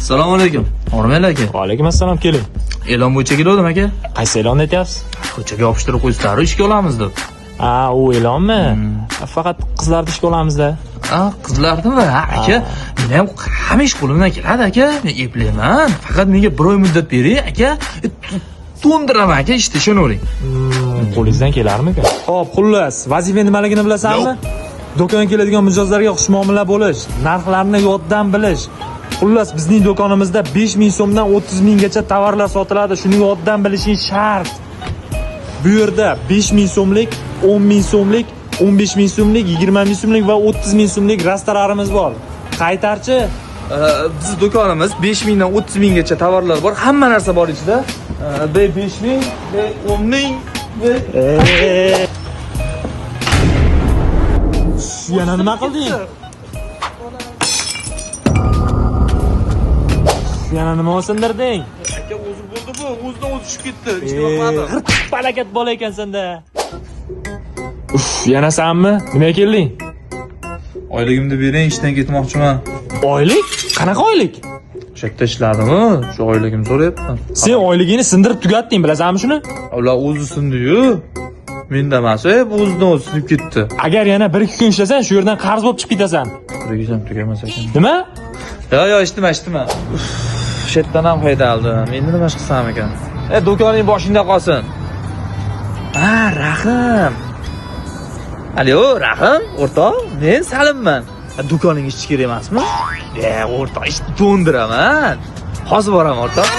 Assalomu alaykum. O'rmel aka. Va alaykum assalom, keling. E'lon bo'yicha keldim aka. Qaysi e'lon aytyapsiz? Ko'chaga yopishtirib qo'yishlar, ishga olamiz deb. U e'lonmi? Faqat qizlarni ishga olamizda. Qizlarnimi? Aka, men ham hamish qo'limdan keladi aka. Men eplayman. Faqat menga bir oy muddat bering aka. To'ndiraman aka, ishni ishonavering. Qo'lingizdan kelarmi-ku? Xo'p, xullas, vazifa nimaligini bilasanmi? Do'konga keladigan mijozlarga xushmuomala bo'lish, narxlarni yoddan bilish. Xullas, bizning do'konimizda 5000 so'mdan 30 minggacha tovarlar sotiladi. Shuni yoddan bilishing shart. Bu yerda 5000 so'mlik, 10000 so'mlik, 15000 so'mlik, 20000 so'mlik va 30000 so'mlik rastalarimiz bor. Qaytarchi? Biz do'konimiz 5000 dan 30 minggacha tovarlar bor. Hamma narsa bor ichida. 5000, 10000 Yana nima qilding? Yana nima sindirding? Aka, o'zi bo'ldi bu. O'zidan o'zi tushib ketdi. Ishni qilmadim. Balakat bola ekansan-da. Yana sanmi? Nimaga kelding? Oyligimni bering, ishdan ketmoqchiman. Oylik? Qanaqa oylik? O'sha yerda ishladimmi? Shu oyligimni so'rayapman. Sen oyligini sindirib tugatding, bilasanmi shuni? Ular o'zi sindi-yu. Menda emas, o'zidan o'zi sinib ketdi. Agar yana 1-2 kun ishlasang, shu yerdan qarz bo'lib chiqib ketasan. Kirgizam tugamas ekan. Nima? Yo, ishtima. Shu yerdan ham haydaldim. Endi nima qilsam ekan? Do'koning boshingda qolsin. Rahim. Alo, Rahim, o'rtoq, men Salimman. Do'koning ishi kerak emasmi? O'rtoq, ishni to'ndiraman. Hozir boraman, o'rtoq.